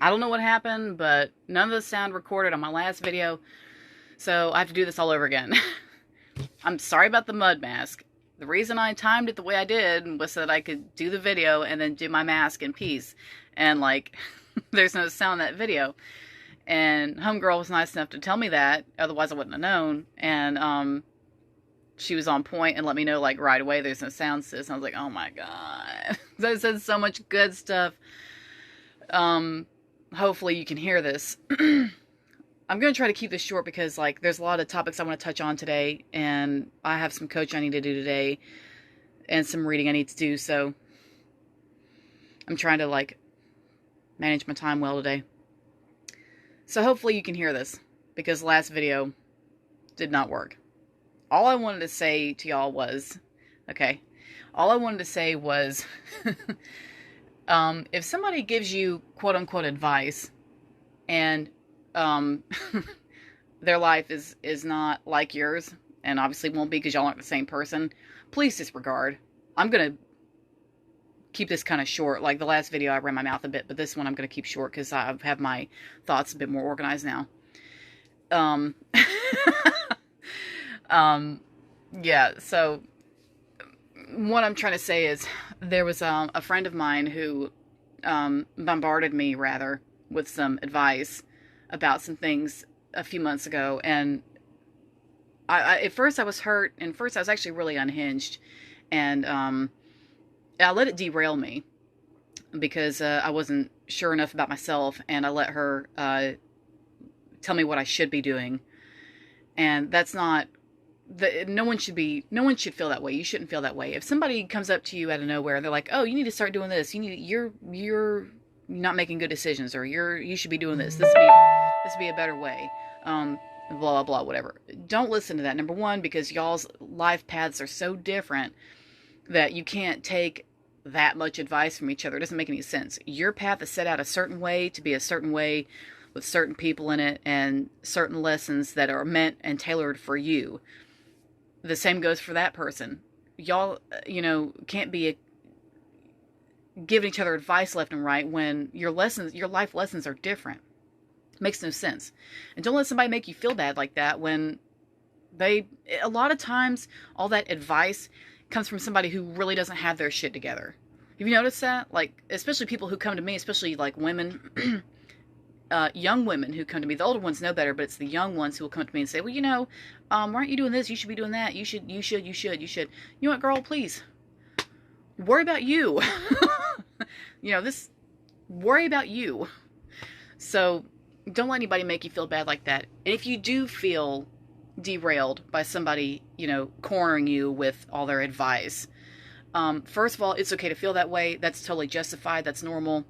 I don't know what happened, but none of the sound recorded on my last video, so I have to do this all over again. I'm sorry about the mud mask. The reason I timed it the way I did was so that I could do the video and then do my mask in peace. And, like, there's no sound in that video. And homegirl was nice enough to tell me that, otherwise I wouldn't have known. And, she was on point and let me know, like, right away there's no sound, sis. And I was like, oh my god. I said so much good stuff. Hopefully you can hear this. I'm going to try to keep this short because, like, there's a lot of topics I want to touch on today, and I have some coaching I need to do today, and some reading I need to do, so I'm trying to, like, manage my time well today. So hopefully you can hear this, because the last video did not work. All I wanted to say to y'all was, if somebody gives you quote-unquote advice, and their life is not like yours, and obviously won't be because y'all aren't the same person, please disregard. I'm going to keep this kind of short. Like the last video I ran my mouth a bit, but this one I'm going to keep short because I have my thoughts a bit more organized now. Yeah, so what I'm trying to say is there was a friend of mine who bombarded me, rather, with some advice about some things a few months ago, and at first I was hurt, and first I was actually really unhinged, and I let it derail me because I wasn't sure enough about myself, and I let her tell me what I should be doing, and that's not. No one should feel that way. You shouldn't feel that way. If somebody comes up to you out of nowhere, they're like, "Oh, you need to start doing this. You're not making good decisions, or you should be doing this. This would be a better way." Blah blah blah, whatever. Don't listen to that. Number one, because y'all's life paths are so different that you can't take that much advice from each other. It doesn't make any sense. Your path is set out a certain way to be a certain way with certain people in it and certain lessons that are meant and tailored for you. The same goes for that person. Y'all, can't be giving each other advice left and right when your life lessons are different. Makes no sense. And don't let somebody make you feel bad like that when a lot of times, all that advice comes from somebody who really doesn't have their shit together. Have you noticed that? Like, especially people who come to me, especially like women, young women who come to me. The older ones know better, but it's the young ones who will come to me and say, well, why aren't you doing this? You should be doing that. You should. You know what, girl, please. Worry about you. Worry about you. So don't let anybody make you feel bad like that. And if you do feel derailed by somebody, cornering you with all their advice, first of all, it's okay to feel that way. That's totally justified. That's normal.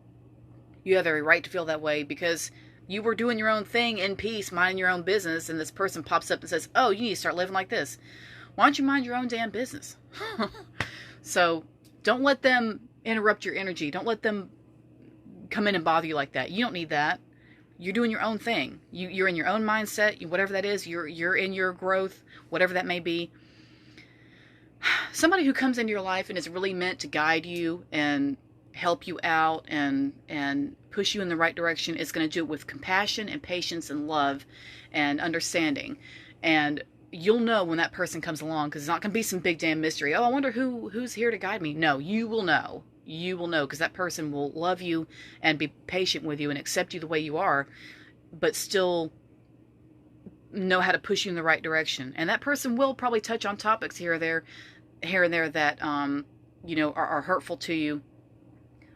You have every right to feel that way because you were doing your own thing in peace, minding your own business, and this person pops up and says, oh, you need to start living like this. Why don't you mind your own damn business? So don't let them interrupt your energy. Don't let them come in and bother you like that. You don't need that. You're doing your own thing. You're in your own mindset, whatever that is. You're in your growth, whatever that may be. Somebody who comes into your life and is really meant to guide you and help you out and push you in the right direction is going to do it with compassion and patience and love and understanding. And you'll know when that person comes along, because it's not going to be some big damn mystery. Oh, I wonder who's here to guide me. No, you will know. You will know, because that person will love you and be patient with you and accept you the way you are, but still know how to push you in the right direction. And that person will probably touch on topics here and there that are hurtful to you,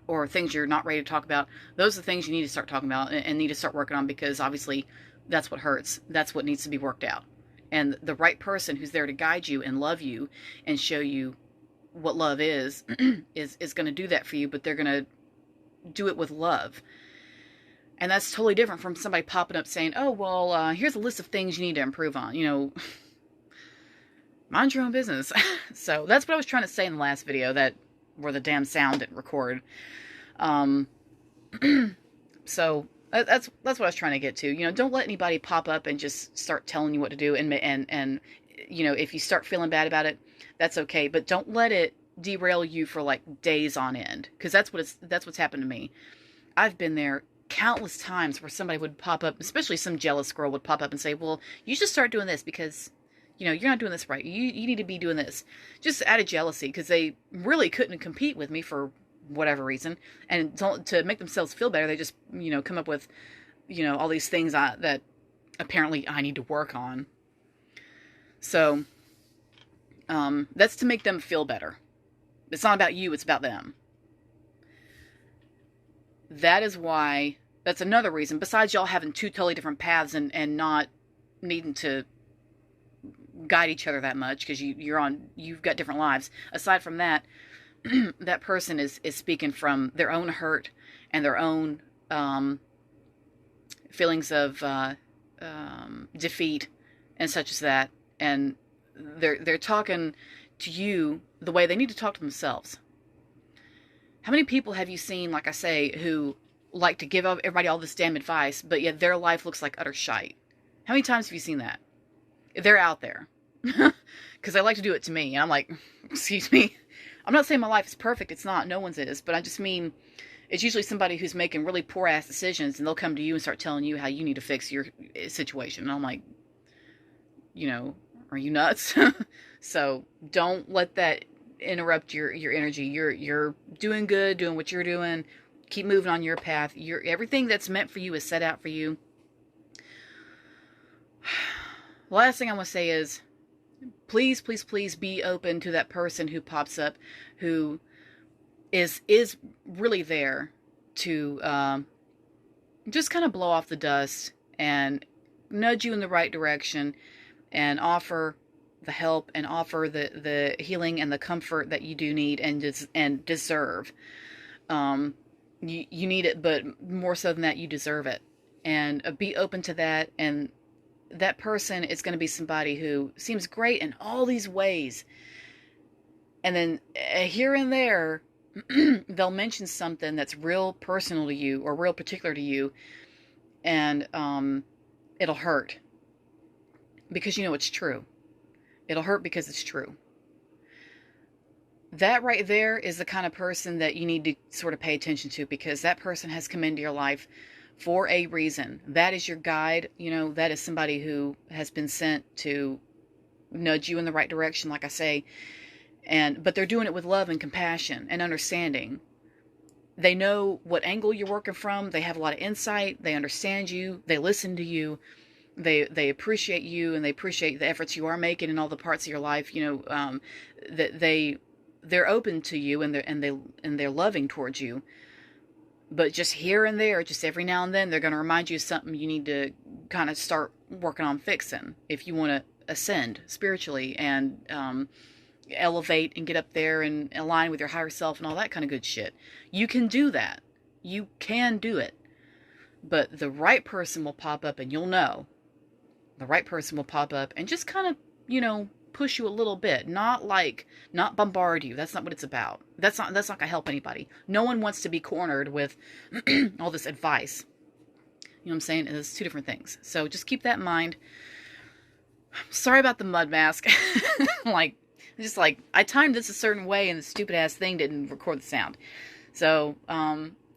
or things you're not ready to talk about. Those are the things you need to start talking about and need to start working on, because obviously that's what hurts. That's what needs to be worked out. And the right person who's there to guide you and love you and show you what love is going to do that for you, but they're going to do it with love. And that's totally different from somebody popping up saying, oh, well, here's a list of things you need to improve on. Mind your own business. So that's what I was trying to say in the last video where the damn sound didn't record. So that's what I was trying to get to. Don't let anybody pop up and just start telling you what to do. And if you start feeling bad about it, that's okay. But don't let it derail you for like days on end, because that's what's happened to me. I've been there countless times where somebody would pop up, especially some jealous girl would pop up and say, well, you should start doing this because, you're not doing this right. You need to be doing this. Just out of jealousy, because they really couldn't compete with me for whatever reason. And to make themselves feel better, they just, come up with, all these things that apparently I need to work on. So, that's to make them feel better. It's not about you, it's about them. That's another reason, besides y'all having two totally different paths and not needing to guide each other that much, because you've got different lives. Aside from that, that person is speaking from their own hurt and their own feelings of defeat and such as that, and they're talking to you the way they need to talk to themselves. How many people have you seen, like I say, who like to give everybody all this damn advice, but yet their life looks like utter shite? How many times have you seen that? They're out there. Because they like to do it to me. And I'm like, excuse me. I'm not saying my life is perfect. It's not. No one's is. But I just mean, it's usually somebody who's making really poor ass decisions, and they'll come to you and start telling you how you need to fix your situation. And I'm like, are you nuts? So don't let that interrupt your energy. You're doing good, doing what you're doing. Keep moving on your path. Everything that's meant for you is set out for you. The last thing I want to say is, please, please, please be open to that person who pops up, who is really there to just kind of blow off the dust and nudge you in the right direction and offer the help and offer the healing and the comfort that you do need and deserve. You need it, but more so than that, you deserve it. And be open to that. And that person is going to be somebody who seems great in all these ways. And then here and there, they'll mention something that's real personal to you or real particular to you. And it'll hurt. Because it's true. It'll hurt because it's true. That right there is the kind of person that you need to sort of pay attention to, because that person has come into your life for a reason. That is your guide. That is somebody who has been sent to nudge you in the right direction, like I say. But they're doing it with love and compassion and understanding. They know what angle you're working from. They have a lot of insight. They understand you. They listen to you. They appreciate you, and they appreciate the efforts you are making in all the parts of your life. That they're open to you, and they're loving towards you. But just here and there, just every now and then, they're going to remind you of something you need to kind of start working on fixing if you want to ascend spiritually and elevate and get up there and align with your higher self and all that kind of good shit. You can do that. You can do it. But the right person will pop up, and you'll know. The right person will pop up and just kind of, push you a little bit. Not bombard you. That's not what it's about. That's not going to help anybody. No one wants to be cornered with all this advice. You know what I'm saying? It's two different things. So just keep that in mind. Sorry about the mud mask. I timed this a certain way, and the stupid ass thing didn't record the sound. So,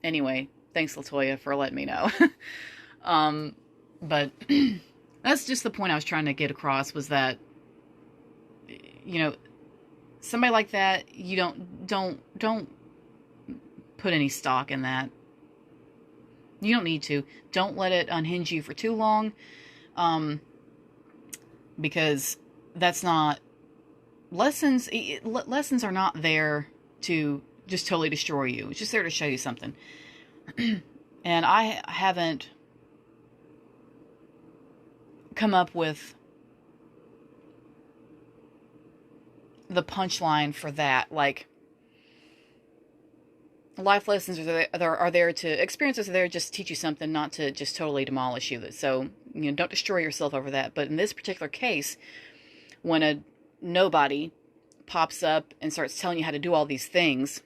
anyway, thanks, LaToya, for letting me know. But that's just the point I was trying to get across, was that, somebody like that, you don't put any stock in that. You don't need to. Don't let it unhinge you for too long, because that's not lessons. Lessons are not there to just totally destroy you. It's just there to show you something. And I haven't come up with the punchline for that. Like, life lessons are there to, experiences are there just to teach you something, not to just totally demolish you. So, don't destroy yourself over that. But in this particular case, when a nobody pops up and starts telling you how to do all these things,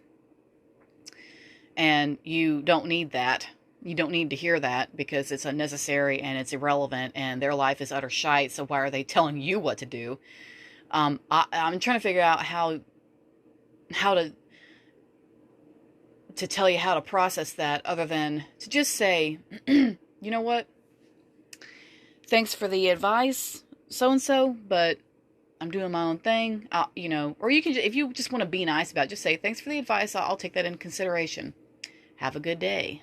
and you don't need that, you don't need to hear that, because it's unnecessary and it's irrelevant and their life is utter shite, so why are they telling you what to do? I'm trying to figure out how to to tell you how to process that other than to just say, you know what? Thanks for the advice, so-and-so, but I'm doing my own thing. You know, or you can, if you just want to be nice about it, just say, thanks for the advice. I'll take that in consideration. Have a good day.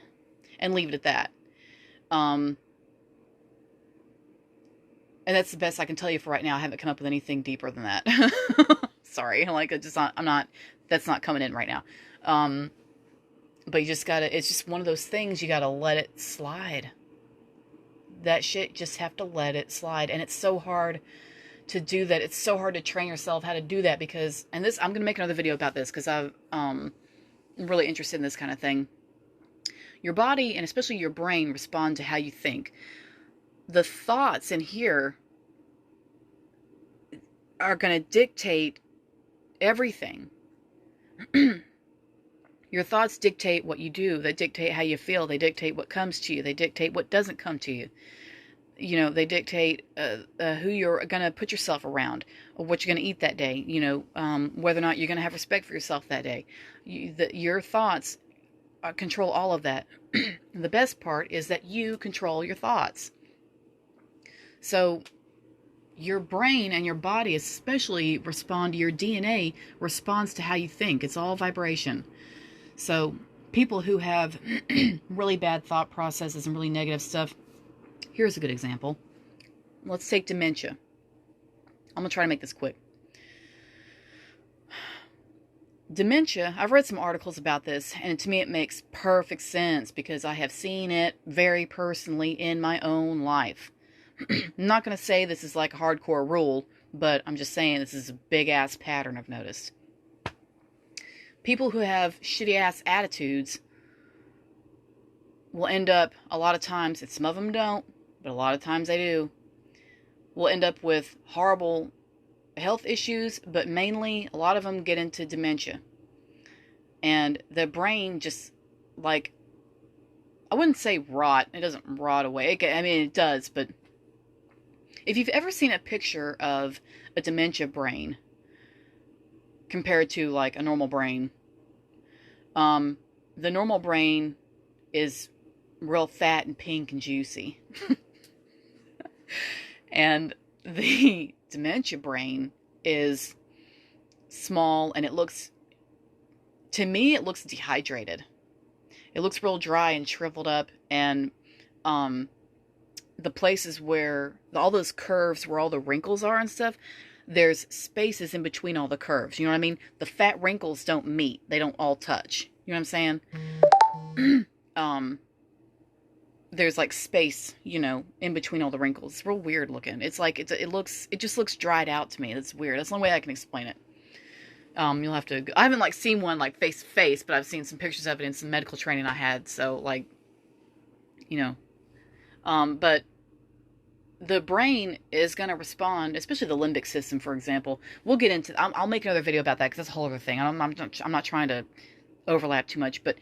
And leave it at that. And that's the best I can tell you for right now. I haven't come up with anything deeper than that. Sorry. Like, that's not coming in right now. But you just gotta, it's just one of those things, you gotta let it slide. That shit, just have to let it slide. And it's so hard to do that. It's so hard to train yourself how to do that because, and this, I'm gonna make another video about this because I'm really interested in this kind of thing. Your body, and especially your brain, respond to how you think. The thoughts in here are gonna dictate everything. Your thoughts dictate what you do. They dictate how you feel. They dictate what comes to you. They dictate what doesn't come to you. You know, they dictate who you're going to put yourself around, or what you're going to eat that day. You know, whether or not you're going to have respect for yourself that day. Your thoughts control all of that. The best part is that you control your thoughts. So your brain and your body especially respond to your DNA, responds to how you think. It's all vibration. So people who have really bad thought processes and really negative stuff, here's a good example. Let's take dementia. I'm going to try to make this quick. Dementia, I've read some articles about this, and to me it makes perfect sense because I have seen it very personally in my own life. I'm not going to say this is like a hardcore rule, but I'm just saying this is a big-ass pattern I've noticed. People who have shitty-ass attitudes will end up, a lot of times, and some of them don't, but a lot of times they do, will end up with horrible health issues, but mainly, a lot of them get into dementia. And the brain just, like, I wouldn't say rot. It doesn't rot away. I mean, it does, but if you've ever seen a picture of a dementia brain compared to like a normal brain, the normal brain is real fat and pink and juicy. And the dementia brain is small, and it looks, to me, it looks dehydrated. It looks real dry and shriveled up, and the places where all those curves where all the wrinkles are and stuff, there's spaces in between all the curves. You know what I mean? The fat wrinkles don't meet. They don't all touch. You know what I'm saying? There's like space, you know, in between all the wrinkles. It's real weird looking. It's like, it just looks dried out to me. It's weird. That's the only way I can explain it. You'll have to, I haven't like seen one like face to face, but I've seen some pictures of it in some medical training I had. So like, you know, but the brain is going to respond, especially the limbic system, for example. We'll get into, I'll make another video about that because that's a whole other thing. I'm not trying to overlap too much, but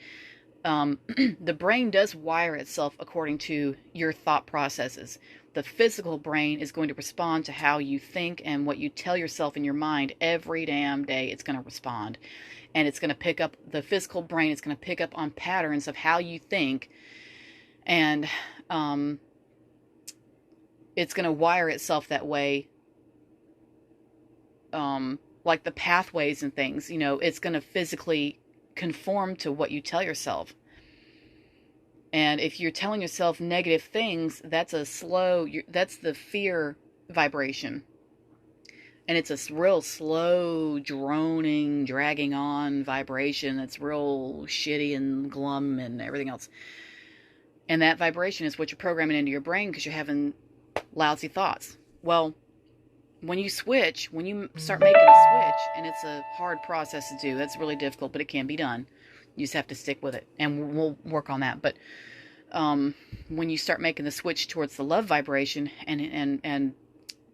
the brain does wire itself according to your thought processes. The physical brain is going to respond to how you think and what you tell yourself in your mind every damn day. It's going to respond, and it's going to pick up, the physical brain is going to pick up on patterns of how you think, and it's going to wire itself that way. Like the pathways and things, you know, it's going to physically conform to what you tell yourself. And if you're telling yourself negative things, that's that's the fear vibration. And it's a real slow, droning, dragging on vibration that's real shitty and glum and everything else. And that vibration is what you're programming into your brain because you're having lousy thoughts. Well, when you switch, when you start making a switch, and it's a hard process to do, that's really difficult, but it can be done. You just have to stick with it, and we'll work on that. But when you start making the switch towards the love vibration and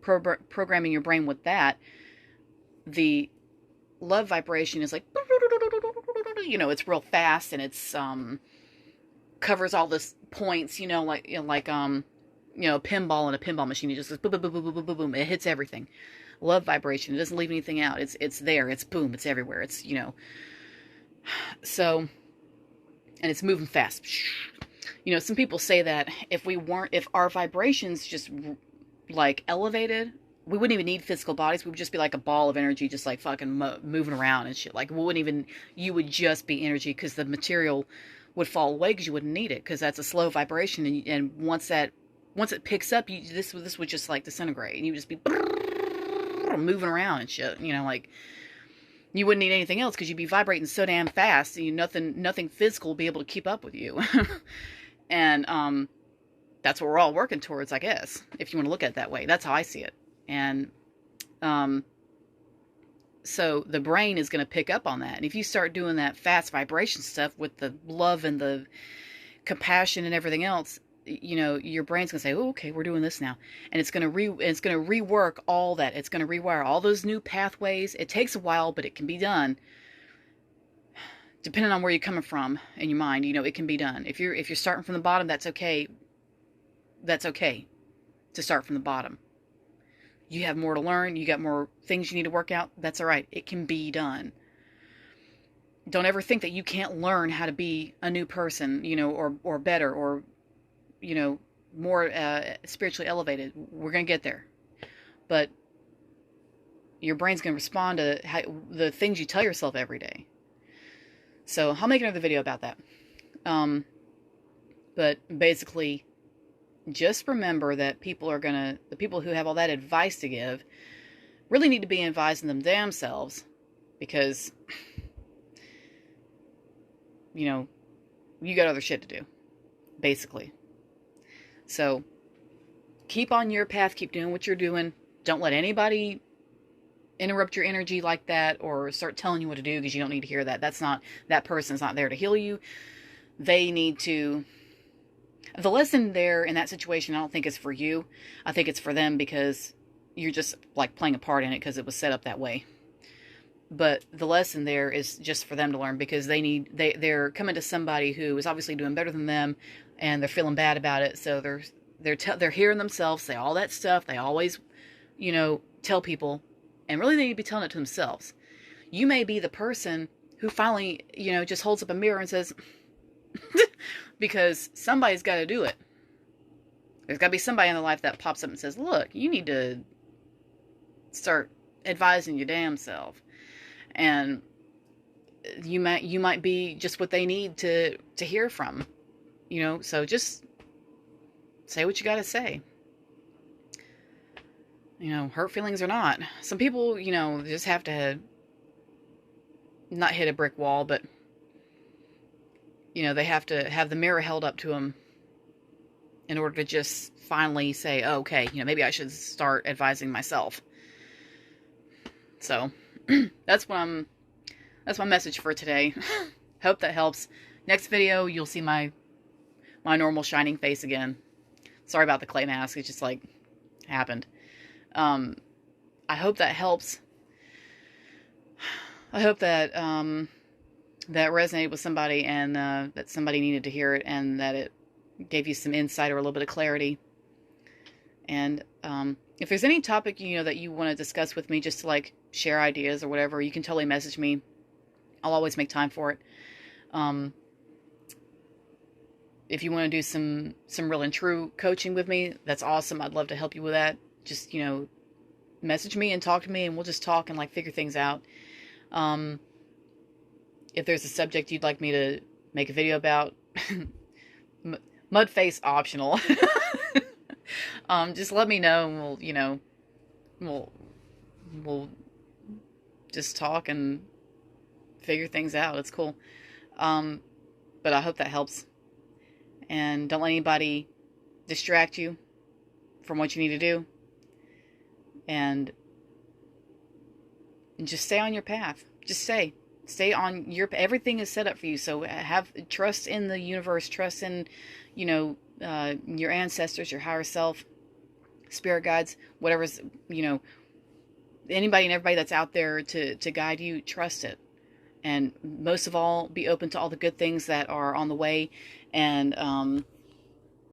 programming your brain with that, the love vibration is like, you know, it's real fast, and it's covers all the points, you know, like you know, pinball in a pinball machine. It just goes boom, boom, boom, boom, boom, boom, boom. It hits everything. Love vibration. It doesn't leave anything out. It's there. It's boom. It's everywhere. It's, you know. So and it's moving fast. You know, some people say that if our vibrations just like elevated, we wouldn't even need physical bodies. We would just be like a ball of energy, just like fucking moving around and shit. Like you would just be energy, because the material would fall away because you wouldn't need it, because that's a slow vibration, and once it picks up, this would just like disintegrate, and you would just be moving around and shit. You know, like you wouldn't need anything else because you'd be vibrating so damn fast. Nothing physical would be able to keep up with you. And that's what we're all working towards, I guess, if you want to look at it that way. That's how I see it. And so the brain is going to pick up on that. And if you start doing that fast vibration stuff with the love and the compassion and everything else, you know, your brain's going to say, oh, okay, we're doing this now. And it's going to rework all that. It's going to rewire all those new pathways. It takes a while, but it can be done. Depending on where you're coming from in your mind, you know, it can be done. If you're starting from the bottom, that's okay. That's okay to start from the bottom. You have more to learn. You got more things you need to work out. That's all right. It can be done. Don't ever think that you can't learn how to be a new person, you know, or better, or, you know, more spiritually elevated. We're going to get there. But your brain's going to respond to the things you tell yourself every day. So I'll make another video about that. But basically, just remember that the people who have all that advice to give really need to be advising them damn selves, because, you know, you got other shit to do, basically. So keep on your path, keep doing what you're doing. Don't let anybody interrupt your energy like that, or start telling you what to do, because you don't need to hear that. That person's not there to heal you. They need to... The lesson there in that situation, I don't think is for you. I think it's for them, because you're just like playing a part in it because it was set up that way. But the lesson there is just for them to learn, because they're coming to somebody who is obviously doing better than them, and they're feeling bad about it. So they're hearing themselves say all that stuff they always, you know, tell people. And really, they need to be telling it to themselves. You may be the person who finally, you know, just holds up a mirror and says, because somebody's got to do it. There's got to be somebody in their life that pops up and says, look, you need to start advising your damn self. And you might be just what they need to hear from, you know. So just say what you got to say. You know, hurt feelings or not. Some people, you know, just have to not hit a brick wall, but, you know, they have to have the mirror held up to them in order to just finally say, oh, okay, you know, maybe I should start advising myself. So that's my message for today. Hope that helps. Next video, you'll see my normal shining face again. Sorry about the clay mask. It just like happened. I hope that helps. I hope that that resonated with somebody, and that somebody needed to hear it, and that it gave you some insight or a little bit of clarity. And if there's any topic, you know, that you want to discuss with me, just to like share ideas or whatever, you can totally message me. I'll always make time for it. If you want to do some real and true coaching with me, that's awesome. I'd love to help you with that. Just, you know, message me and talk to me, and we'll just talk and like figure things out. If there's a subject you'd like me to make a video about, mud face optional. Just let me know, and we'll, you know, we'll just talk and figure things out. It's cool. But I hope that helps. And don't let anybody distract you from what you need to do. And just stay on your path. Just stay on your, everything is set up for you. So have trust in the universe, trust in, you know, your ancestors, your higher self, spirit guides, whatever's, you know, anybody and everybody that's out there to guide you. Trust it. And most of all, be open to all the good things that are on the way. And